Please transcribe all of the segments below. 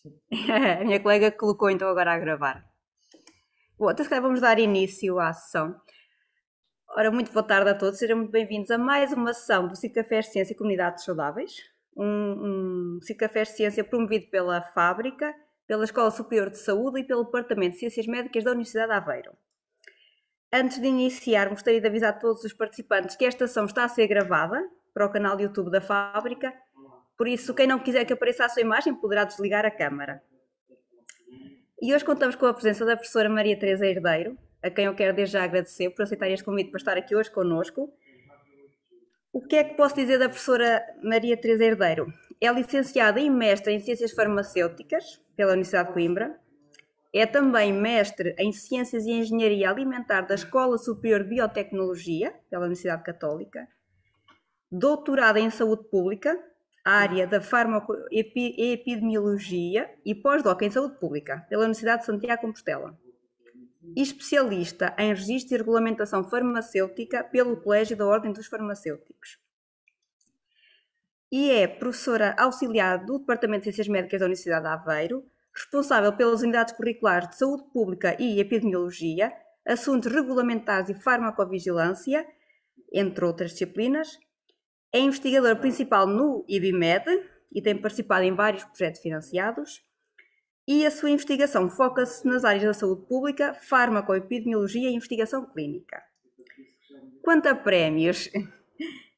A minha colega colocou então agora a gravar. Bom, então se calhar vamos dar início à sessão. Ora, muito boa tarde a todos, sejam muito bem-vindos a mais uma sessão do Cicafé Ciência e Comunidades Saudáveis, um Cicafé Ciência promovido pela Fábrica, pela Escola Superior de Saúde e pelo Departamento de Ciências Médicas da Universidade de Aveiro. Antes de iniciar, gostaria de avisar a todos os participantes que esta sessão está a ser gravada para o canal YouTube da Fábrica, por isso quem não quiser que apareça a sua imagem poderá desligar a câmara. E hoje contamos com a presença da professora Maria Teresa Herdeiro, a quem eu quero desde já agradecer por aceitar este convite para estar aqui hoje connosco. O que é que posso dizer da professora Maria Teresa Herdeiro? É licenciada e mestre em Ciências Farmacêuticas pela Universidade de Coimbra. É também mestre em Ciências e Engenharia Alimentar da Escola Superior de Biotecnologia pela Universidade Católica. Doutorada em Saúde Pública, área da Farmacoepidemiologia e pós-doc em Saúde Pública pela Universidade de Santiago de Compostela. E especialista em Registro e Regulamentação Farmacêutica pelo Colégio da Ordem dos Farmacêuticos. E é professora auxiliar do Departamento de Ciências Médicas da Universidade de Aveiro, responsável pelas unidades curriculares de Saúde Pública e Epidemiologia, Assuntos Regulamentares e Farmacovigilância, entre outras disciplinas. É investigador principal no IBMED e tem participado em vários projetos financiados. E a sua investigação foca-se nas áreas da saúde pública, farmacoepidemiologia e investigação clínica. Quanto a prémios,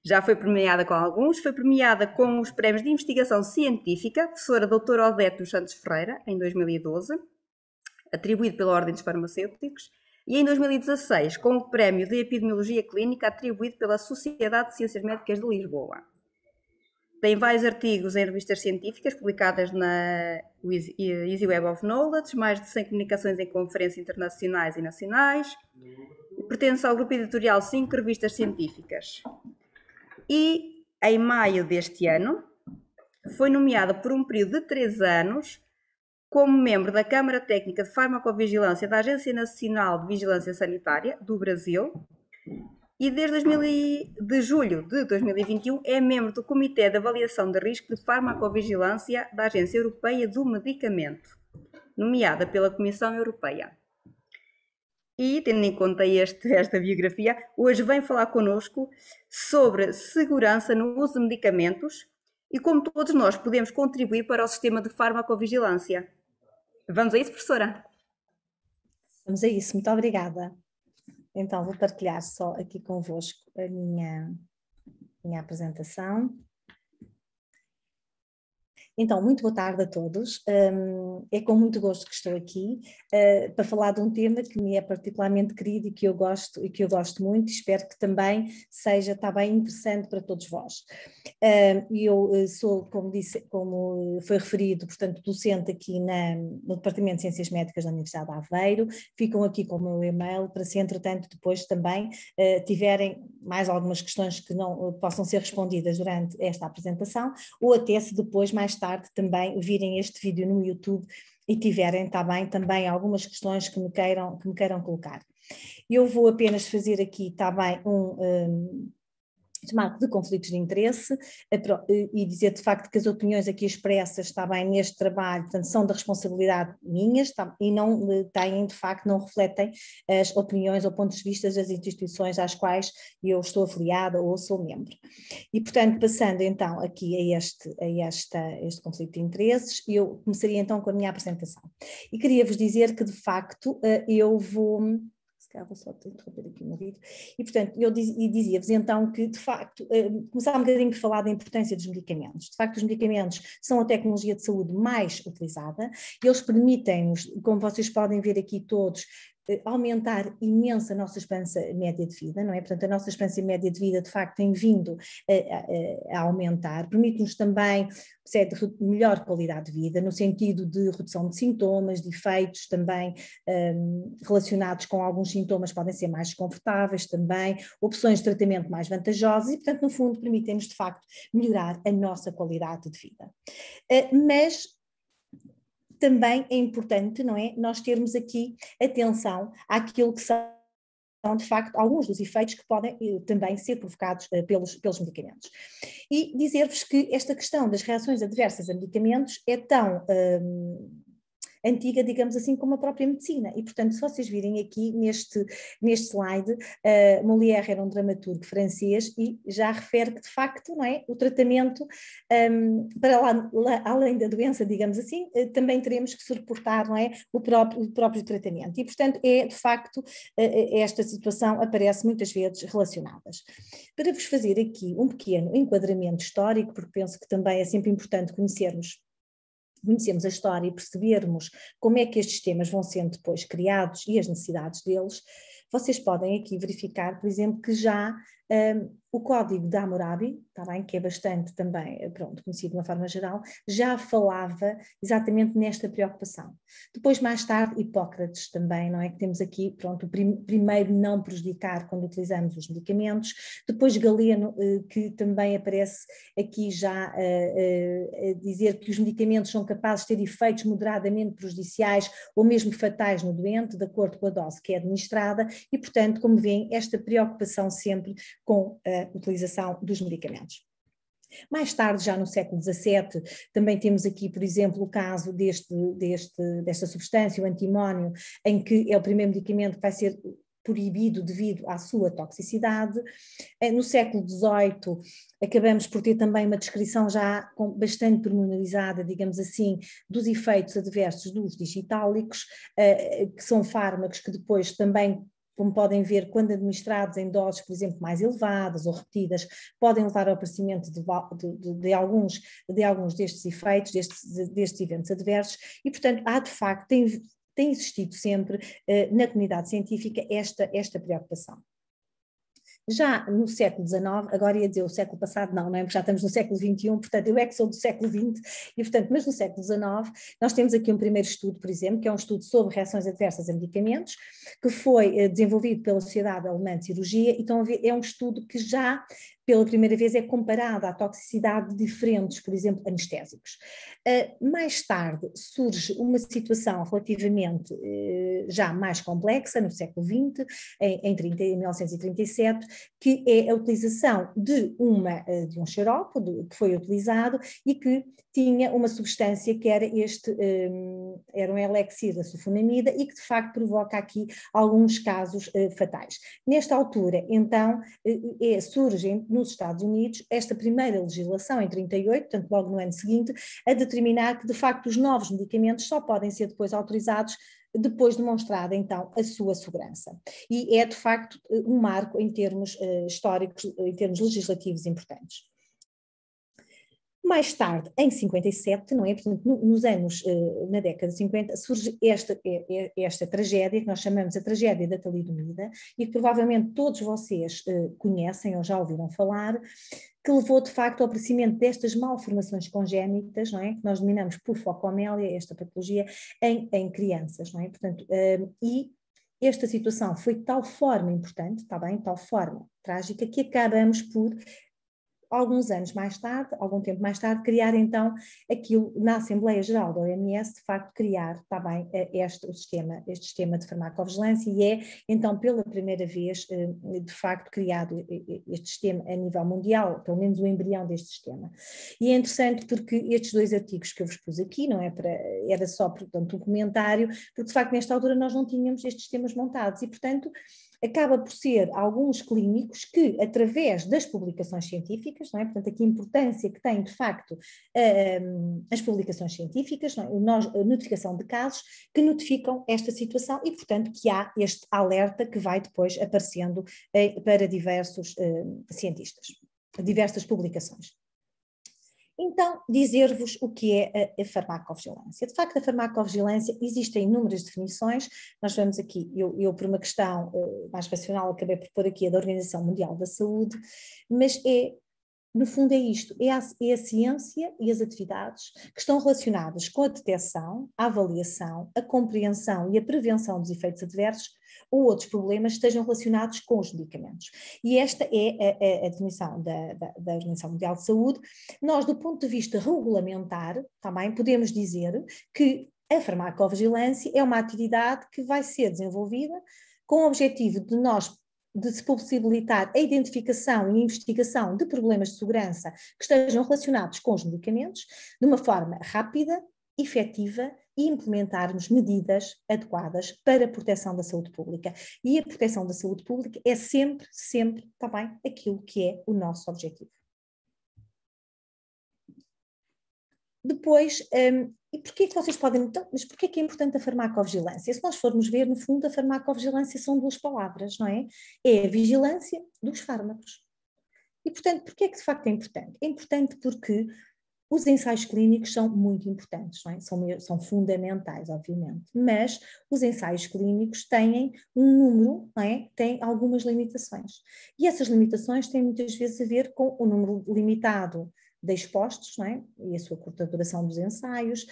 já foi premiada com alguns, foi premiada com os prémios de investigação científica, professora doutora Odete dos Santos Ferreira, em 2012, atribuído pela Ordem dos Farmacêuticos, e em 2016 com o prémio de epidemiologia clínica atribuído pela Sociedade de Ciências Médicas de Lisboa. Tem vários artigos em revistas científicas publicadas na Easy Web of Knowledge, mais de 100 comunicações em conferências internacionais e nacionais. Pertence ao grupo editorial 5 revistas científicas. E, em maio deste ano, foi nomeada por um período de 3 anos como membro da Câmara Técnica de Farmacovigilância da Agência Nacional de Vigilância Sanitária do Brasil. E desde julho de 2021 é membro do Comitê de Avaliação de Risco de Farmacovigilância da Agência Europeia do Medicamento, nomeada pela Comissão Europeia. E, tendo em conta esta biografia, hoje vem falar connosco sobre segurança no uso de medicamentos e como todos nós podemos contribuir para o sistema de farmacovigilância. Vamos a isso, professora? Vamos a isso, muito obrigada. Então, vou partilhar só aqui convosco a minha apresentação. Então, muito boa tarde a todos. É com muito gosto que estou aqui para falar de um tema que me é particularmente querido e que eu gosto muito, e espero que também seja bem interessante para todos vós. Eu sou, como foi referido, portanto, docente aqui no Departamento de Ciências Médicas da Universidade de Aveiro. Ficam aqui com o meu e-mail para se, entretanto, depois também tiverem mais algumas questões que não possam ser respondidas durante esta apresentação, ou até se depois, mais tarde, também virem este vídeo no YouTube e tiverem também algumas questões que me queiram colocar. Eu vou apenas fazer aqui marco de conflitos de interesse e dizer de facto que as opiniões aqui expressas neste trabalho, portanto, são da responsabilidade minhas e não têm, de facto, não refletem as opiniões ou pontos de vista das instituições às quais eu estou afiliada ou sou membro. E, portanto, passando então aqui a este conflito de interesses, eu começaria então com a minha apresentação. E queria-vos dizer que, de facto, eu vou só interromper aqui no vídeo, e portanto eu dizia-vos então que de facto, começar um bocadinho por falar da importância dos medicamentos. De facto, os medicamentos são a tecnologia de saúde mais utilizada, eles permitem-nos, como vocês podem ver aqui todos, aumentar imenso a nossa esperança média de vida, não é? Portanto, a nossa esperança média de vida, de facto, tem vindo a aumentar, permite-nos também melhor qualidade de vida, no sentido de redução de sintomas, de efeitos também relacionados com alguns sintomas podem ser mais desconfortáveis também, opções de tratamento mais vantajosas e, portanto, no fundo, permitem-nos, de facto, melhorar a nossa qualidade de vida. Mas também é importante, não é, nós termos aqui atenção àquilo que são de facto, alguns dos efeitos que podem também ser provocados pelos medicamentos. E dizer-vos que esta questão das reações adversas a medicamentos é tão antiga, digamos assim, como a própria medicina. E, portanto, se vocês virem aqui neste slide, Molière era um dramaturgo francês e já refere que, de facto, não é, o tratamento, para além da doença, digamos assim, também teremos que suportar, não é, o próprio tratamento. E, portanto, de facto, esta situação aparece muitas vezes relacionadas. Para vos fazer aqui um pequeno enquadramento histórico, porque penso que também é sempre importante conhecermos a história e percebermos como é que estes sistemas vão sendo depois criados e as necessidades deles, vocês podem aqui verificar, por exemplo, que já o código de Hammurabi, tá bem, que é bastante também, pronto, conhecido de uma forma geral, já falava exatamente nesta preocupação. Depois, mais tarde, Hipócrates também, não é, que temos aqui, pronto, o primeiro não prejudicar quando utilizamos os medicamentos, depois Galeno, que também aparece aqui já a dizer que os medicamentos são capazes de ter efeitos moderadamente prejudiciais ou mesmo fatais no doente, de acordo com a dose que é administrada, e, portanto, como veem, esta preocupação sempre com a utilização dos medicamentos. Mais tarde, já no século XVII, também temos aqui, por exemplo, o caso desta substância, o antimónio, em que é o primeiro medicamento que vai ser proibido devido à sua toxicidade. No século XVIII, acabamos por ter também uma descrição já bastante pormenorizada, digamos assim, dos efeitos adversos dos digitálicos, que são fármacos que depois também, como podem ver, quando administrados em doses, por exemplo, mais elevadas ou repetidas, podem levar ao aparecimento de alguns destes efeitos, destes eventos adversos, e, portanto, há de facto, tem existido sempre na comunidade científica esta preocupação. Já no século XIX, agora ia dizer o século passado, não é? Porque já estamos no século XXI, portanto eu é que sou do século XX, e portanto, mas no século XIX nós temos aqui um primeiro estudo, por exemplo, que é um estudo sobre reações adversas a medicamentos, que foi desenvolvido pela Sociedade Alemã de Cirurgia, e então é um estudo que já pela primeira vez é comparado à toxicidade de diferentes, por exemplo, anestésicos. Mais tarde surge uma situação relativamente já mais complexa, no século XX, em 1937, que é a utilização de um xarope que foi utilizado e que tinha uma substância que era era um elixir da sulfonamida e que de facto provoca aqui alguns casos fatais. Nesta altura, então, surge nos Estados Unidos esta primeira legislação em 38, portanto logo no ano seguinte, a determinar que de facto os novos medicamentos só podem ser depois autorizados depois demonstrada então a sua segurança. E é de facto um marco em termos históricos, em termos legislativos importantes. Mais tarde, em 57, não é? Portanto, nos anos, na década de 50, surge esta tragédia, que nós chamamos a tragédia da talidomida, e que provavelmente todos vocês conhecem ou já ouviram falar, que levou de facto ao aparecimento destas malformações congénitas, não é? Que nós denominamos por focomélia, esta patologia, em crianças, não é? Portanto, e esta situação foi de tal forma importante, está bem, de tal forma trágica, que acabamos por alguns anos mais tarde, algum tempo mais tarde, criar então aquilo na Assembleia Geral da OMS, de facto criar também este sistema de farmacovigilância, e é então pela primeira vez de facto criado este sistema a nível mundial, pelo menos o embrião deste sistema. E é interessante porque estes dois artigos que eu vos pus aqui, não é era só, portanto, um comentário, porque de facto nesta altura nós não tínhamos estes sistemas montados e, portanto, acaba por ser alguns clínicos que, através das publicações científicas, não é? Portanto, aqui a importância que tem, de facto, as publicações científicas, não é? A notificação de casos que notificam esta situação e, portanto, que há este alerta que vai depois aparecendo para diversos cientistas, diversas publicações. Então, dizer-vos o que é a farmacovigilância. De facto, a farmacovigilância, existem inúmeras definições, nós vamos aqui, eu por uma questão mais racional acabei por pôr aqui a da Organização Mundial da Saúde, mas no fundo é isto, é a ciência e as atividades que estão relacionadas com a detecção, a avaliação, a compreensão e a prevenção dos efeitos adversos ou outros problemas que estejam relacionados com os medicamentos. E esta é a definição da Organização Mundial de Saúde. Nós, do ponto de vista regulamentar, também podemos dizer que a farmacovigilância é uma atividade que vai ser desenvolvida com o objetivo de se possibilitar a identificação e investigação de problemas de segurança que estejam relacionados com os medicamentos, de uma forma rápida, efetiva, e implementarmos medidas adequadas para a proteção da saúde pública. E a proteção da saúde pública é sempre, sempre também aquilo que é o nosso objetivo. Depois, e porquê que vocês podem... Então, mas porquê que é importante a farmacovigilância? Se nós formos ver, no fundo, a farmacovigilância são duas palavras, não é? É a vigilância dos fármacos. E, portanto, porquê que de facto é importante? É importante porque os ensaios clínicos são muito importantes, não é? São fundamentais, obviamente, mas os ensaios clínicos têm um número, não é? Têm algumas limitações. E essas limitações têm muitas vezes a ver com o número limitado de expostos, não é? E a sua curta duração dos ensaios.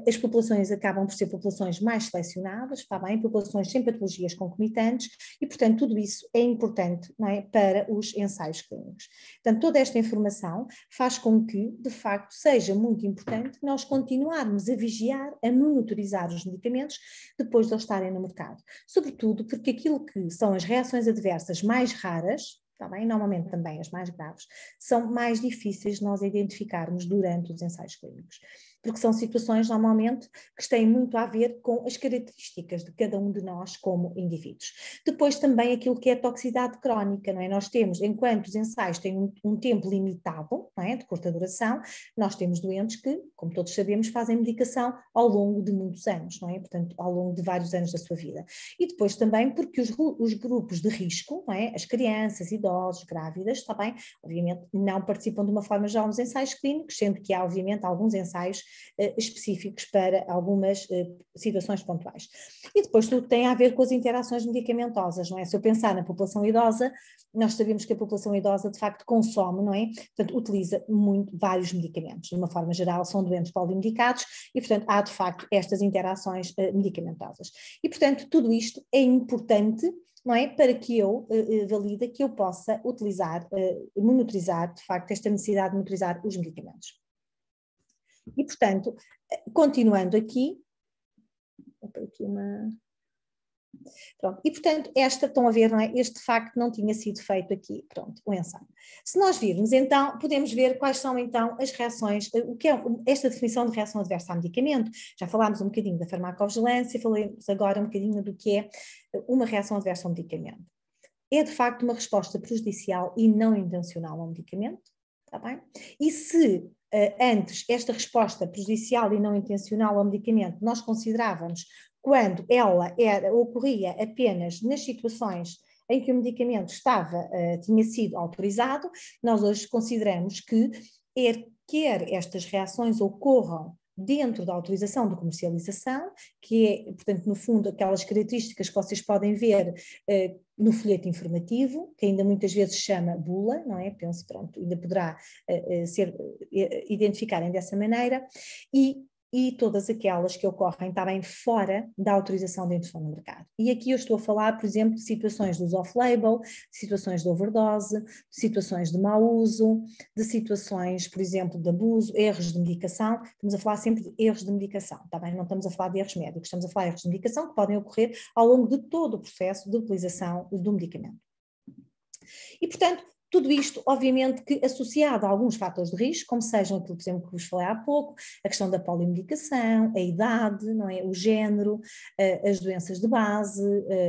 As populações acabam por ser populações mais selecionadas, está bem? Populações sem patologias concomitantes e, portanto, tudo isso é importante, não é? Para os ensaios clínicos. Portanto, toda esta informação faz com que, de facto, seja muito importante nós continuarmos a vigiar, a monitorizar os medicamentos depois de eles estarem no mercado. Sobretudo porque aquilo que são as reações adversas mais raras, está bem? Normalmente também as mais graves, são mais difíceis de nós identificarmos durante os ensaios clínicos, porque são situações normalmente que têm muito a ver com as características de cada um de nós como indivíduos. Depois também aquilo que é a toxicidade crónica, não é? Nós temos, enquanto os ensaios têm um tempo limitado, não é? De curta duração, nós temos doentes que, como todos sabemos, fazem medicação ao longo de muitos anos, não é? Portanto, ao longo de vários anos da sua vida. E depois também porque os grupos de risco, não é? As crianças, idosos, grávidas, está bem? Obviamente não participam de uma forma geral nos ensaios clínicos, sendo que há, obviamente, alguns ensaios específicos para algumas situações pontuais. E depois tudo tem a ver com as interações medicamentosas, não é? Se eu pensar na população idosa, nós sabemos que a população idosa de facto consome, não é? Portanto, utiliza vários medicamentos. De uma forma geral, são doentes polimedicados e, portanto, há de facto estas interações medicamentosas. E, portanto, tudo isto é importante, não é? Para que eu valide que eu possa utilizar, monitorizar, de facto, esta necessidade de monitorizar os medicamentos. E, portanto, continuando aqui, pronto, e portanto, estão a ver, não é? Este facto não tinha sido feito aqui, pronto, o ensaio. Se nós virmos, então, podemos ver quais são, então, as reações, o que é esta definição de reação adversa a medicamento. Já falámos um bocadinho da farmacovigilância, falamos agora um bocadinho do que é uma reação adversa ao medicamento. É, de facto, uma resposta prejudicial e não intencional ao medicamento, está bem? E se antes esta resposta prejudicial e não intencional ao medicamento nós considerávamos quando ela ocorria apenas nas situações em que o medicamento tinha sido autorizado, nós hoje consideramos que quer estas reações ocorram dentro da autorização de comercialização, que é, portanto, no fundo, aquelas características que vocês podem ver no folheto informativo, que ainda muitas vezes se chama bula, não é? Penso, pronto, ainda poderá identificarem dessa maneira, e todas aquelas que ocorrem também fora da autorização de introdução no mercado. E aqui eu estou a falar, por exemplo, de situações de uso off-label, de situações de overdose, de situações de mau uso, de situações, por exemplo, de abuso, erros de medicação. Estamos a falar sempre de erros de medicação, tá bem? Não estamos a falar de erros médicos, estamos a falar de erros de medicação que podem ocorrer ao longo de todo o processo de utilização do medicamento. E, portanto, tudo isto, obviamente, que associado a alguns fatores de risco, como sejam aquilo, por exemplo, que vos falei há pouco, a questão da polimedicação, a idade, não é? O género, as doenças de base,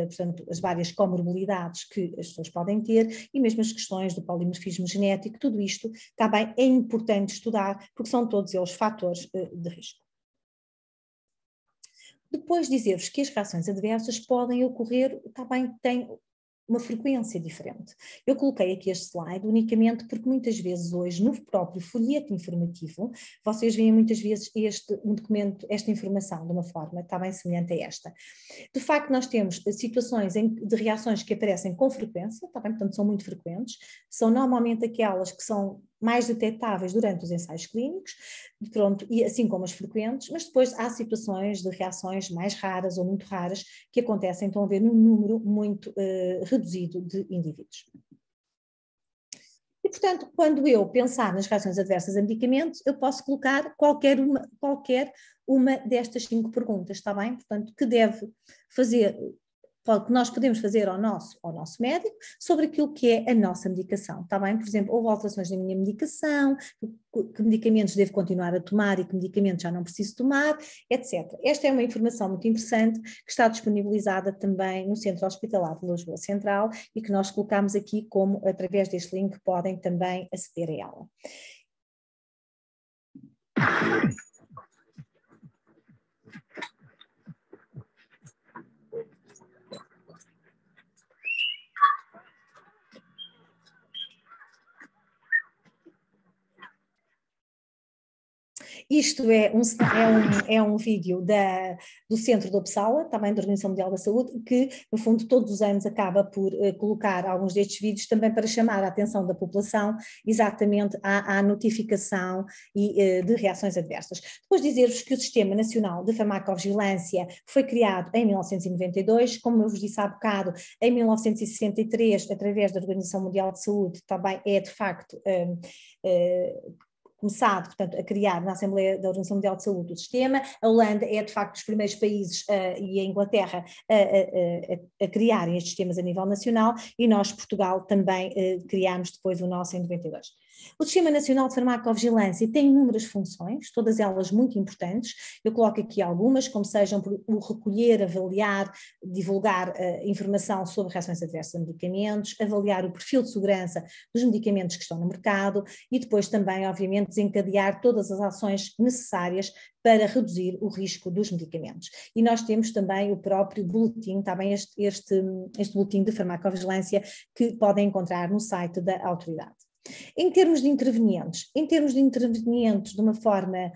portanto, as várias comorbilidades que as pessoas podem ter e mesmo as questões do polimorfismo genético, tudo isto também é importante estudar, porque são todos eles fatores de risco. Depois dizer-vos que as reações adversas podem ocorrer, também têm uma frequência diferente. Eu coloquei aqui este slide unicamente porque muitas vezes hoje no próprio folheto informativo vocês veem muitas vezes um documento, esta informação de uma forma está bem semelhante a esta. De facto nós temos situações de reações que aparecem com frequência, está bem? Portanto são muito frequentes, são normalmente aquelas que são mais detectáveis durante os ensaios clínicos, pronto, e assim como as frequentes, mas depois há situações de reações mais raras ou muito raras que acontecem, estão a ver, num número muito reduzido de indivíduos. E, portanto, quando eu pensar nas reações adversas a medicamentos, eu posso colocar qualquer uma destas 5 perguntas, está bem? Portanto, que deve fazer que nós podemos fazer ao nosso médico sobre aquilo que é a nossa medicação, está bem? Por exemplo, houve alterações na minha medicação, que medicamentos devo continuar a tomar e que medicamentos já não preciso tomar, etc. Esta é uma informação muito interessante que está disponibilizada também no Centro Hospitalar de Lisboa Central e que nós colocamos aqui como, através deste link, podem também aceder a ela. Isto é um vídeo do Centro de Uppsala, também da Organização Mundial da Saúde, que no fundo todos os anos acaba por colocar alguns destes vídeos também para chamar a atenção da população exatamente à notificação e de reações adversas. Depois dizer-vos que o Sistema Nacional de Farmacovigilância foi criado em 1992, como eu vos disse há bocado, em 1963, através da Organização Mundial de Saúde, também é de facto começado, portanto, a criar na Assembleia da Organização Mundial de Saúde o sistema. A Holanda é, de facto, dos primeiros países e a Inglaterra a criarem estes sistemas a nível nacional, e nós, Portugal, também criámos depois o nosso em 92. O Sistema Nacional de Farmacovigilância tem inúmeras funções, todas elas muito importantes. Eu coloco aqui algumas, como sejam o recolher, avaliar, divulgar informação sobre reações adversas a medicamentos, avaliar o perfil de segurança dos medicamentos que estão no mercado e depois também, obviamente, desencadear todas as ações necessárias para reduzir o risco dos medicamentos. E nós temos também o próprio boletim, também este boletim de farmacovigilância que podem encontrar no site da autoridade. Em termos de intervenientes, de uma forma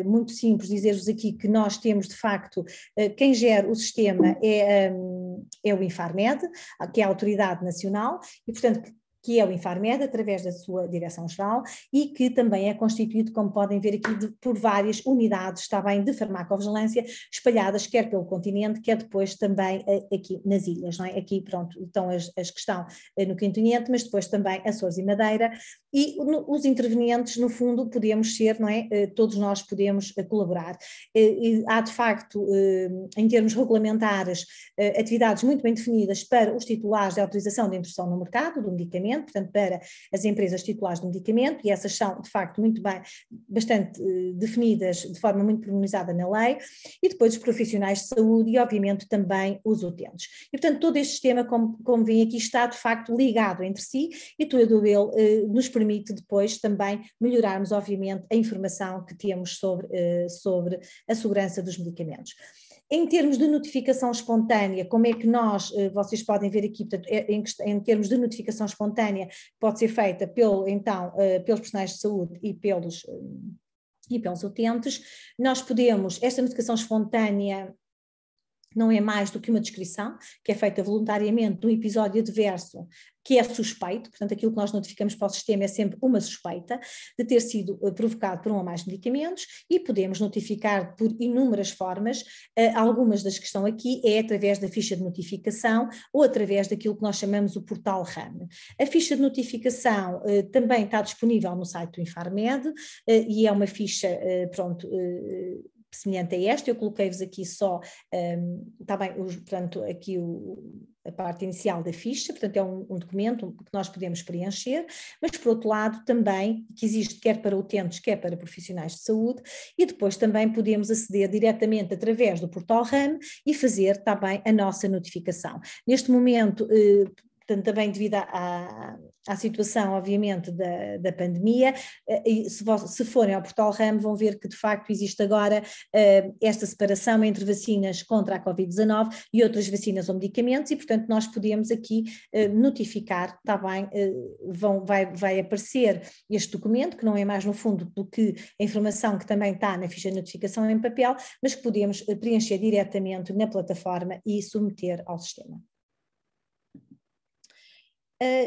muito simples, dizer-vos aqui que nós temos de facto, quem gera o sistema é o Infarmed, que é a autoridade nacional, e portanto que é o Infarmed, através da sua direção-geral, e que também é constituído, como podem ver aqui, por várias unidades, está bem, de farmacovigilância, espalhadas quer pelo continente, quer depois também aqui nas ilhas, não é? Aqui, pronto, estão as que estão no continente, mas depois também Açores e Madeira, e os intervenientes, no fundo, podemos ser, não é? Todos nós podemos colaborar. Há, de facto, em termos regulamentares, atividades muito bem definidas para os titulares de autorização de introdução no mercado do medicamento, portanto, para as empresas titulares de medicamento, e essas são, de facto, bastante definidas de forma muito pormenorizada na lei, e depois os profissionais de saúde e, obviamente, também os utentes. E, portanto, todo este sistema, como vem aqui, está, de facto, ligado entre si, e todo ele nos permite depois também melhorarmos, obviamente, a informação que temos sobre a segurança dos medicamentos. Em termos de notificação espontânea, como é que vocês podem ver aqui, portanto, em termos de notificação espontânea, pode ser feita pelos profissionais de saúde e pelos utentes. Nós podemos, esta notificação espontânea não é mais do que uma descrição, que é feita voluntariamente de um episódio adverso que é suspeito, portanto aquilo que nós notificamos para o sistema é sempre uma suspeita de ter sido provocado por um ou mais medicamentos, e podemos notificar por inúmeras formas. Algumas das que estão aqui é através da ficha de notificação ou através daquilo que nós chamamos o portal RAM. A ficha de notificação também está disponível no site do Infarmed e é uma ficha, semelhante a esta. Eu coloquei-vos aqui só, está bem, portanto, aqui a parte inicial da ficha, portanto é um documento que nós podemos preencher, mas por outro lado também, que existe quer para utentes, quer para profissionais de saúde, e depois também podemos aceder diretamente através do portal RAM e fazer também a nossa notificação. Neste momento, portanto, também devido à situação, obviamente, da pandemia, e se forem ao portal RAM vão ver que de facto existe agora esta separação entre vacinas contra a Covid-19 e outras vacinas ou medicamentos, e portanto nós podemos aqui notificar, está bem, vai aparecer este documento, que não é mais no fundo do que a informação que também está na ficha de notificação em papel, mas que podemos preencher diretamente na plataforma e submeter ao sistema.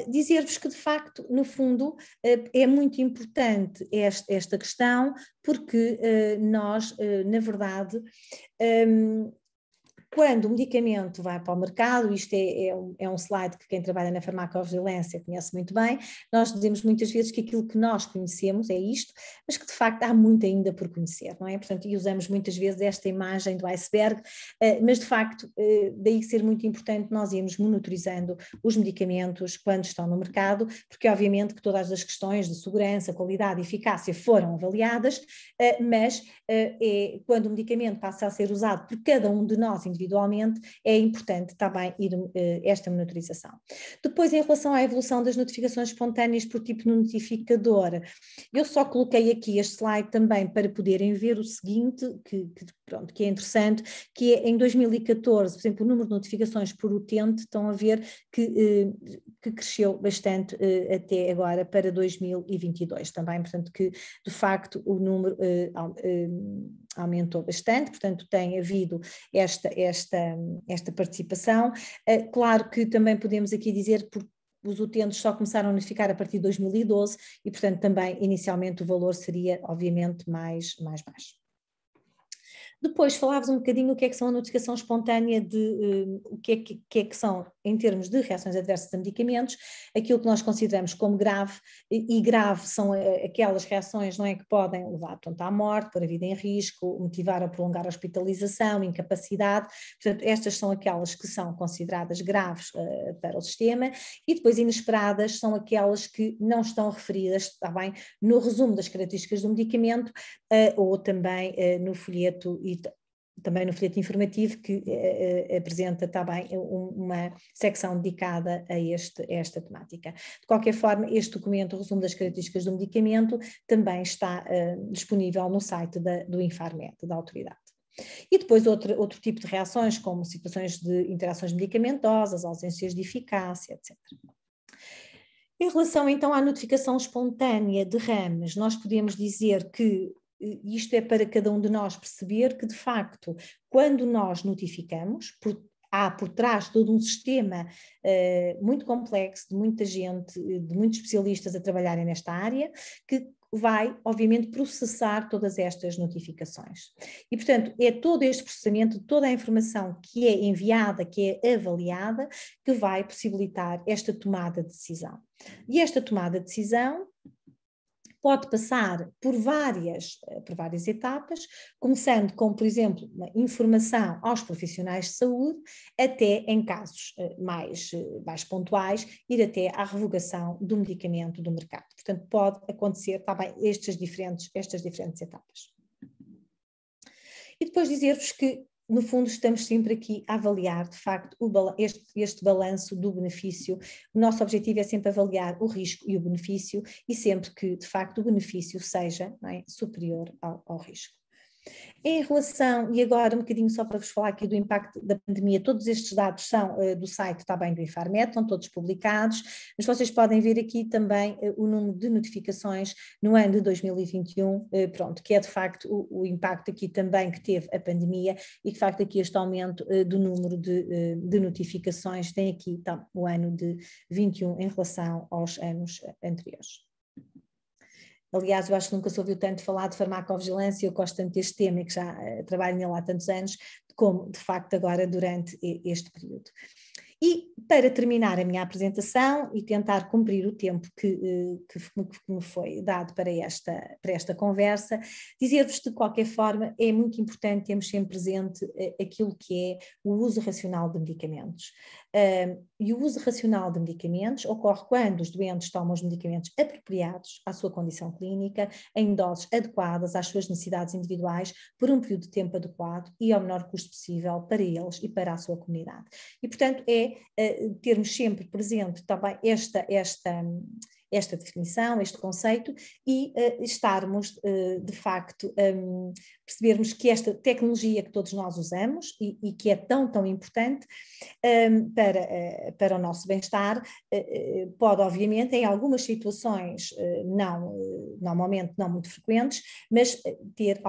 Dizer-vos que de facto, no fundo, é muito importante esta questão, porque nós, na verdade, Quando o medicamento vai para o mercado, isto é um slide que quem trabalha na farmacovigilância conhece muito bem, nós dizemos muitas vezes que aquilo que nós conhecemos é isto, mas que de facto há muito ainda por conhecer, não é? Portanto, e usamos muitas vezes esta imagem do iceberg, mas de facto, daí ser muito importante nós irmos monitorizando os medicamentos quando estão no mercado, porque obviamente que todas as questões de segurança, qualidade e eficácia foram avaliadas, mas quando o medicamento passa a ser usado por cada um de nós individualmente, é importante também ir esta monitorização. Depois, em relação à evolução das notificações espontâneas por tipo notificador, eu só coloquei aqui este slide também para poderem ver o seguinte, que é interessante, que é em 2014, por exemplo, o número de notificações por utente, estão a ver que cresceu bastante até agora para 2022 também, portanto que de facto o número aumentou bastante, portanto tem havido esta participação. Claro que também podemos aqui dizer porque os utentes só começaram a notificar a partir de 2012 e, portanto, também inicialmente o valor seria, obviamente, mais baixo. Depois falávamos um bocadinho o que é que são a notificação espontânea o que é que são, em termos de reações adversas a medicamentos, aquilo que nós consideramos como grave, e grave são aquelas reações, não é, que podem levar, portanto, à morte, pôr a vida em risco, motivar ou prolongar a hospitalização, incapacidade, portanto, estas são aquelas que são consideradas graves para o sistema, e depois inesperadas são aquelas que não estão referidas, está bem, no resumo das características do medicamento, ou também no folheto e também no folheto informativo que apresenta também uma secção dedicada a esta temática. De qualquer forma, este documento, o resumo das características do medicamento, também está disponível no site do Infarmed, da autoridade. E depois outro tipo de reações, como situações de interações medicamentosas, ausências de eficácia, etc. Em relação então à notificação espontânea de RAMs, nós podemos dizer que isto é para cada um de nós perceber que, de facto, quando nós notificamos, há por trás todo um sistema muito complexo, de muita gente, de muitos especialistas a trabalharem nesta área, que vai, obviamente, processar todas estas notificações. E, portanto, é todo este processamento, toda a informação que é enviada, que é avaliada, que vai possibilitar esta tomada de decisão. E esta tomada de decisão pode passar por várias etapas, começando com, por exemplo, uma informação aos profissionais de saúde, até em casos mais pontuais, ir até à revogação do medicamento do mercado. Portanto, pode acontecer também estas diferentes etapas. E depois dizer-vos que, no fundo, estamos sempre aqui a avaliar, de facto, este balanço do benefício. O nosso objetivo é sempre avaliar o risco e o benefício, e sempre que, de facto, o benefício seja, não é, superior ao risco. Em relação, e agora um bocadinho só para vos falar aqui do impacto da pandemia, todos estes dados são do site também do Infarmed, estão todos publicados, mas vocês podem ver aqui também o número de notificações no ano de 2021, pronto, que é de facto o impacto aqui também que teve a pandemia e que de facto aqui este aumento do número de notificações tem aqui o ano de 21 em relação aos anos anteriores. Aliás, eu acho que nunca se ouviu tanto falar de farmacovigilância, eu gosto tanto deste tema, que já trabalho nele há tantos anos, como de facto agora durante este período. E para terminar a minha apresentação e tentar cumprir o tempo que me foi dado para esta conversa, dizer-vos de qualquer forma é muito importante termos sempre presente aquilo que é o uso racional de medicamentos. E o uso racional de medicamentos ocorre quando os doentes tomam os medicamentos apropriados à sua condição clínica, em doses adequadas às suas necessidades individuais, por um período de tempo adequado e ao menor custo possível para eles e para a sua comunidade. E, portanto, termos sempre presente também esta definição, este conceito e estarmos, de facto, percebermos que esta tecnologia que todos nós usamos e que é tão importante para o nosso bem-estar, pode, obviamente, em algumas situações, normalmente não muito frequentes, mas ter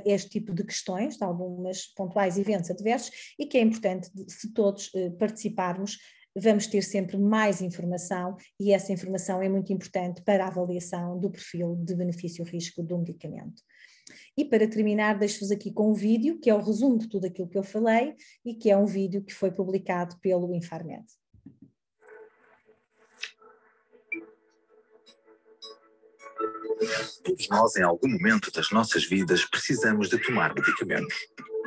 este tipo de questões, de algumas pontuais eventos adversos, e que é importante, se todos participarmos vamos ter sempre mais informação e essa informação é muito importante para a avaliação do perfil de benefício-risco do medicamento. E para terminar, deixo-vos aqui com um vídeo, que é o resumo de tudo aquilo que eu falei e que é um vídeo que foi publicado pelo Infarmed. Todos nós, em algum momento das nossas vidas, precisamos de tomar medicamentos.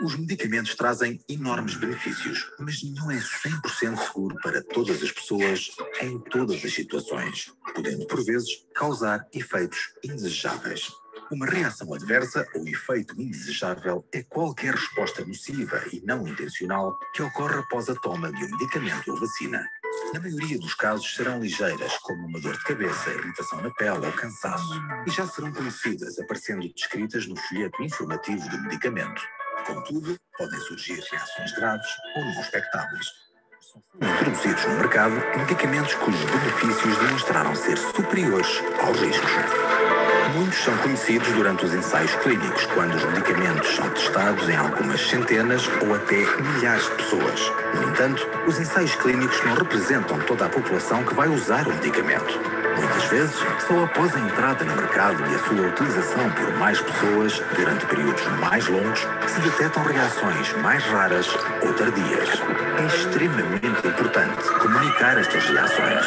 Os medicamentos trazem enormes benefícios, mas não é 100% seguro para todas as pessoas, em todas as situações, podendo, por vezes, causar efeitos indesejáveis. Uma reação adversa ou efeito indesejável é qualquer resposta nociva e não intencional que ocorre após a toma de um medicamento ou vacina. Na maioria dos casos serão ligeiras, como uma dor de cabeça, irritação na pele ou cansaço, e já serão conhecidas, aparecendo descritas no folheto informativo do medicamento. Contudo, podem surgir reações graves ou não expectáveis. São introduzidos no mercado medicamentos cujos benefícios demonstraram ser superiores aos riscos. Muitos são conhecidos durante os ensaios clínicos, quando os medicamentos são testados em algumas centenas ou até milhares de pessoas. No entanto, os ensaios clínicos não representam toda a população que vai usar o medicamento. Muitas vezes, só após a entrada no mercado e a sua utilização por mais pessoas, durante períodos mais longos, se detectam reações mais raras ou tardias. É extremamente importante comunicar estas reações.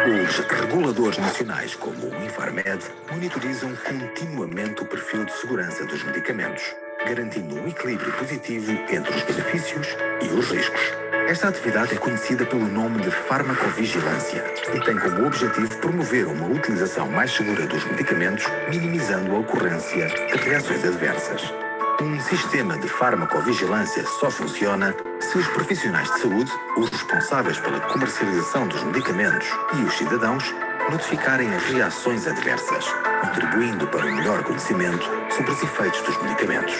Os reguladores nacionais, como o Infarmed, monitorizam continuamente o perfil de segurança dos medicamentos, garantindo um equilíbrio positivo entre os benefícios e os riscos. Esta atividade é conhecida pelo nome de farmacovigilância e tem como objetivo promover uma utilização mais segura dos medicamentos, minimizando a ocorrência de reações adversas. Um sistema de farmacovigilância só funciona se os profissionais de saúde, os responsáveis pela comercialização dos medicamentos e os cidadãos notificarem as reações adversas, contribuindo para um melhor conhecimento sobre os efeitos dos medicamentos.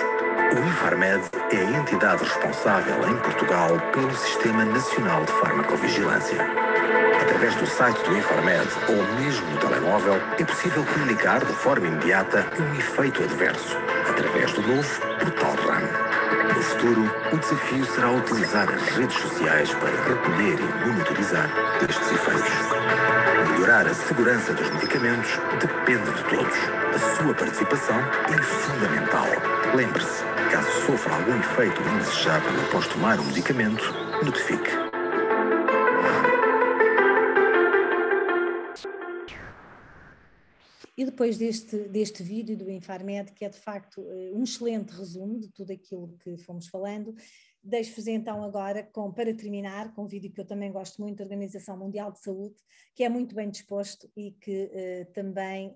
O Infarmed é a entidade responsável em Portugal pelo Sistema Nacional de Farmacovigilância. Através do site do Infarmed ou mesmo no telemóvel, é possível comunicar de forma imediata um efeito adverso, através do novo Portal RAM. No futuro, o desafio será utilizar as redes sociais para recolher e monitorizar estes efeitos. Melhorar a segurança dos medicamentos depende de todos. A sua participação é fundamental. Lembre-se, caso sofra algum efeito indesejável após tomar um medicamento, notifique. E depois deste vídeo do Infarmed, que é de facto um excelente resumo de tudo aquilo que fomos falando, deixo-vos então agora, para terminar, com um vídeo que eu também gosto muito, da Organização Mundial de Saúde, que é muito bem disposto e que também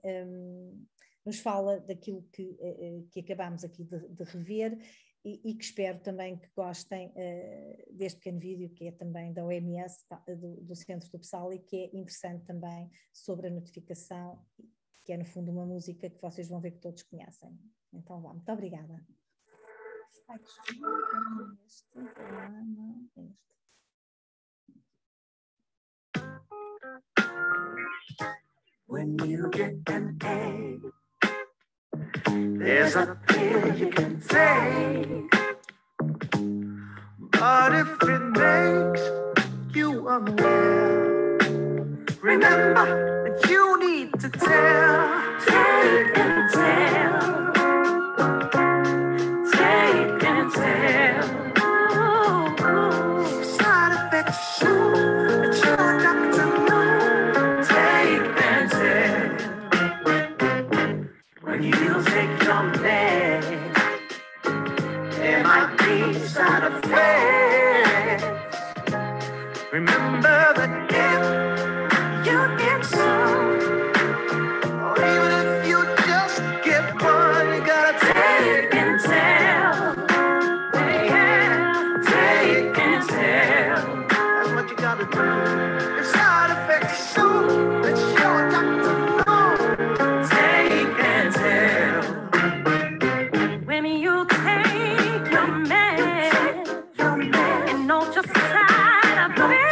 nos fala daquilo que acabámos aqui de rever e que espero também que gostem deste pequeno vídeo, que é também da OMS, do Centro do PSAL, e que é interessante também sobre a notificação, que é no fundo uma música que vocês vão ver que todos conhecem. Então vá, muito obrigada. When you get an A, there's a pill you can take, but if it makes you unwell, remember that you need to tell. Take and tell. Take and tell. Side effects show that your doctor knows. Take and tell. When you take your med, there might be side effects. Remember that if you get some, or even if you just get one, you gotta take and tell. Yeah, take and tell. That's what you gotta do. If side effects show that your doctor knows, take and tell. When you take your med, you know just side effects.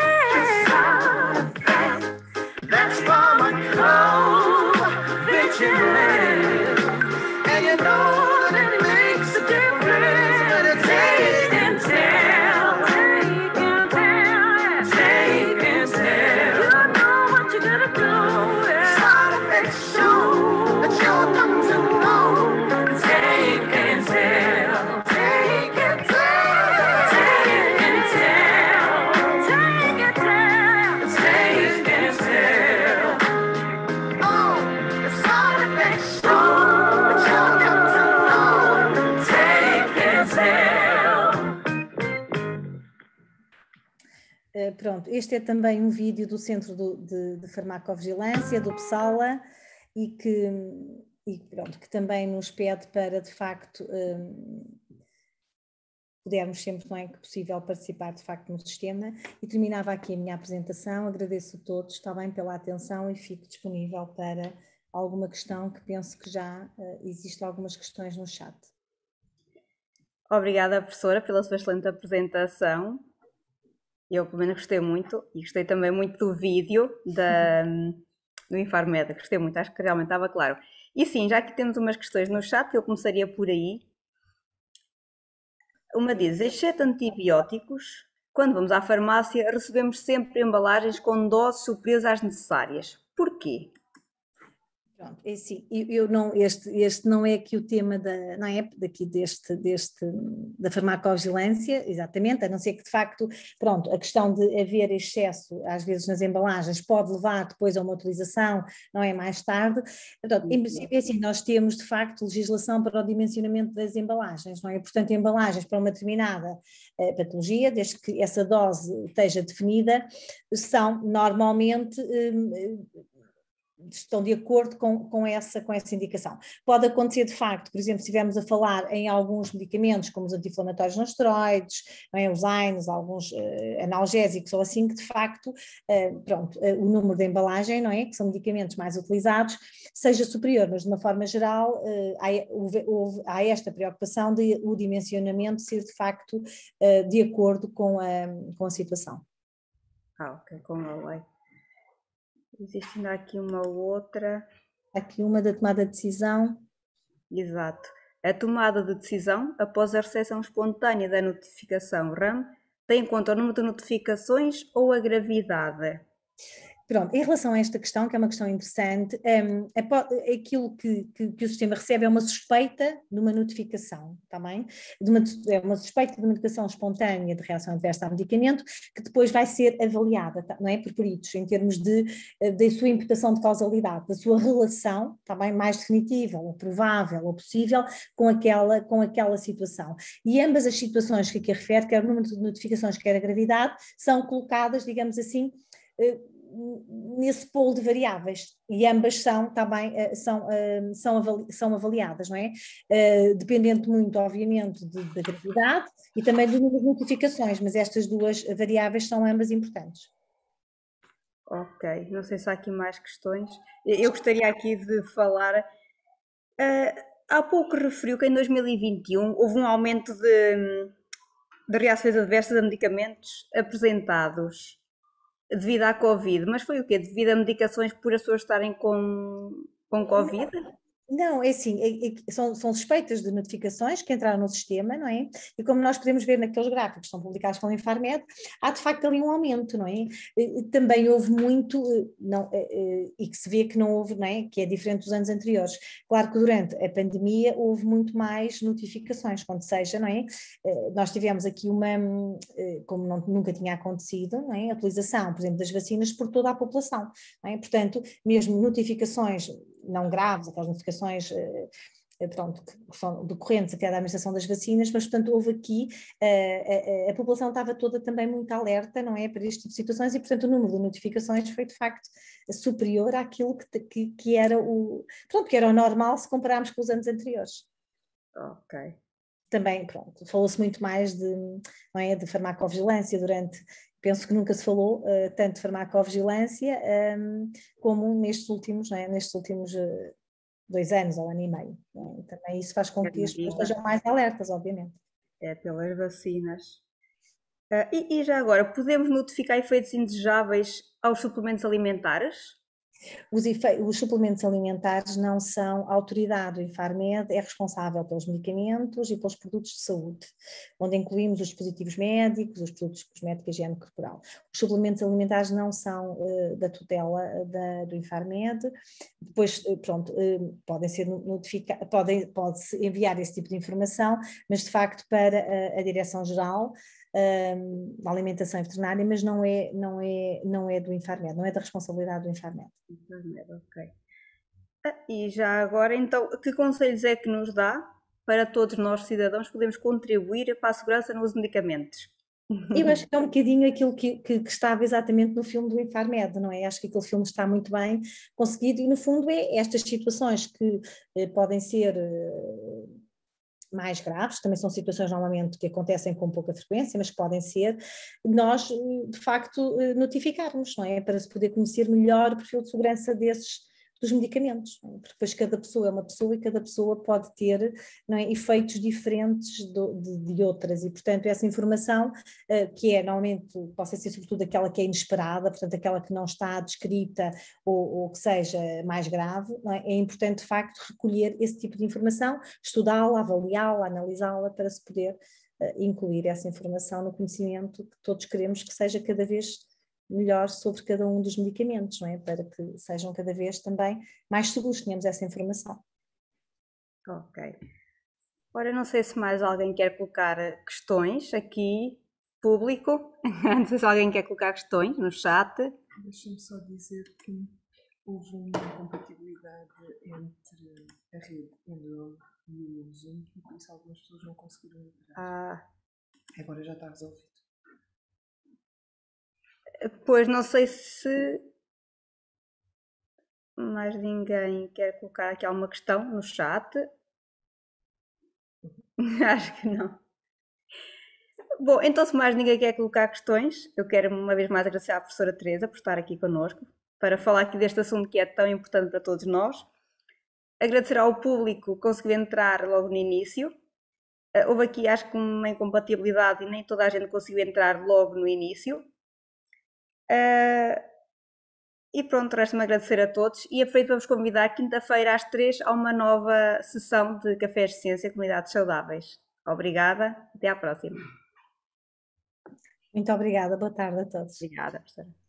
Pronto, este é também um vídeo do Centro de Farmacovigilância, do PSALA, pronto, que também nos pede para, de facto, pudermos sempre, não é que possível, participar de facto no sistema. E terminava aqui a minha apresentação. Agradeço a todos, está bem, pela atenção, e fico disponível para alguma questão, que penso que já existem algumas questões no chat. Obrigada, professora, pela sua excelente apresentação. Eu, pelo menos, gostei muito, e gostei também muito do vídeo do Infarmed. Gostei muito, acho que realmente estava claro. E sim, já que temos umas questões no chat, eu começaria por aí. Uma diz: exceto antibióticos, quando vamos à farmácia, recebemos sempre embalagens com doses superiores às necessárias. Porquê? Pronto, é assim, eu não, este não é aqui o tema não é daqui da farmacovigilância, exatamente, a não ser que de facto, pronto, a questão de haver excesso às vezes nas embalagens pode levar depois a uma utilização, não é, mais tarde. Portanto, em princípio é assim, nós temos de facto legislação para o dimensionamento das embalagens, não é? Portanto, embalagens para uma determinada patologia, desde que essa dose esteja definida, são normalmente estão de acordo com essa indicação. Pode acontecer de facto, por exemplo, se estivermos a falar em alguns medicamentos, como os anti-inflamatórios não esteroides, não é, os AINES, alguns analgésicos ou assim, que de facto, pronto, o número de embalagem, não é, que são medicamentos mais utilizados, seja superior, mas de uma forma geral há esta preocupação de o dimensionamento ser de facto de acordo com a situação. Ok, com a lei. Existe ainda aqui uma outra. Aqui uma da tomada de decisão. Exato. A tomada de decisão, após a recepção espontânea da notificação RAM, tem em conta o número de notificações ou a gravidade? Pronto, em relação a esta questão, que é uma questão interessante, aquilo que o sistema recebe é uma suspeita de uma notificação, está bem? É uma suspeita de uma notificação espontânea de reação adversa ao medicamento, que depois vai ser avaliada, não é, por peritos, em termos da sua imputação de causalidade, da sua relação, está bem, mais definitiva, ou provável, ou possível, com aquela situação. E ambas as situações que aqui refere, quer o número de notificações, quer a gravidade, são colocadas, digamos assim, nesse pool de variáveis, e ambas também são avaliadas, não é? Dependendo muito, obviamente, da gravidade e também do número de notificações, mas estas duas variáveis são ambas importantes. Ok, não sei se há aqui mais questões. Eu gostaria aqui de falar. Há pouco referiu que em 2021 houve um aumento de reações adversas a medicamentos apresentados devido à Covid, mas foi o quê? Devido a medicações por as pessoas estarem com Covid? Não, é assim, são suspeitas de notificações que entraram no sistema, não é? E como nós podemos ver naqueles gráficos que são publicados pelo Infarmed, há de facto ali um aumento, não é? Também houve muito, e que se vê que não houve, não é? Que é diferente dos anos anteriores. Claro que durante a pandemia houve muito mais notificações, quando seja, não é? Nós tivemos aqui como nunca tinha acontecido, não é? A utilização, por exemplo, das vacinas por toda a população, não é? Portanto, mesmo notificações não graves, aquelas notificações pronto, que são decorrentes até da administração das vacinas, mas portanto houve aqui, a população estava toda também muito alerta, não é, para este tipo de situações, e portanto o número de notificações foi de facto superior àquilo que era que era o normal se compararmos com os anos anteriores. Ok. Também, pronto, falou-se muito mais não é, de farmacovigilância penso que nunca se falou tanto de farmacovigilância como nestes últimos 2 anos ou ano e meio. É? Também isso faz com que as pessoas estejam mais alertas, obviamente. É, pelas vacinas. E já agora, podemos notificar efeitos indesejáveis aos suplementos alimentares? Os suplementos alimentares não são a autoridade. O Infarmed é responsável pelos medicamentos e pelos produtos de saúde, onde incluímos os dispositivos médicos, os produtos cosméticos e higiene corporal. Os suplementos alimentares não são da tutela do Infarmed. Depois, pronto, podem ser notificados, pode-se enviar esse tipo de informação, mas de facto para a Direção-Geral da Alimentação e Veterinária, mas não é do Infarmed, não é da responsabilidade do Infarmed. Ok. E já agora, então, que conselhos é que nos dá para todos nós cidadãos podemos contribuir para a segurança nos medicamentos? Eu acho que é um bocadinho aquilo que estava exatamente no filme do Infarmed, não é? Acho que aquele filme está muito bem conseguido e, no fundo, é estas situações que podem ser mais graves, também são situações normalmente que acontecem com pouca frequência, mas que podem ser, nós, de facto, notificarmos, não é? Para se poder conhecer melhor o perfil de segurança dos medicamentos, não é? Porque depois cada pessoa é uma pessoa e cada pessoa pode ter, não é, efeitos diferentes de outras e, portanto, essa informação que é normalmente, pode ser sobretudo aquela que é inesperada, portanto, aquela que não está descrita ou que seja mais grave, não é? É importante, de facto, recolher esse tipo de informação, estudá-la, avaliá-la, analisá-la para se poder incluir essa informação no conhecimento que todos queremos que seja cada vez melhor sobre cada um dos medicamentos, não é? Para que sejam cada vez também mais seguros, tenhamos essa informação. Ok. Ora, não sei se mais alguém quer colocar questões aqui, público. Não sei se alguém quer colocar questões no chat. Deixa-me só dizer que houve uma incompatibilidade entre a rede Android e o Zoom e por isso algumas pessoas não conseguiram entrar. Agora já está resolvido. Pois não sei se mais ninguém quer colocar aqui alguma questão no chat. Acho que não. Bom, então se mais ninguém quer colocar questões, eu quero uma vez mais agradecer à professora Teresa por estar aqui connosco, para falar aqui deste assunto que é tão importante para todos nós. Agradecer ao público que conseguiu entrar logo no início. Houve aqui, acho que, uma incompatibilidade e nem toda a gente conseguiu entrar logo no início. E pronto, resta-me agradecer a todos e aproveito para vos convidar quinta-feira às 3 a uma nova sessão de Cafés de Ciência Comunidades Saudáveis. Obrigada, até à próxima. Muito obrigada, boa tarde a todos. Obrigada, professora.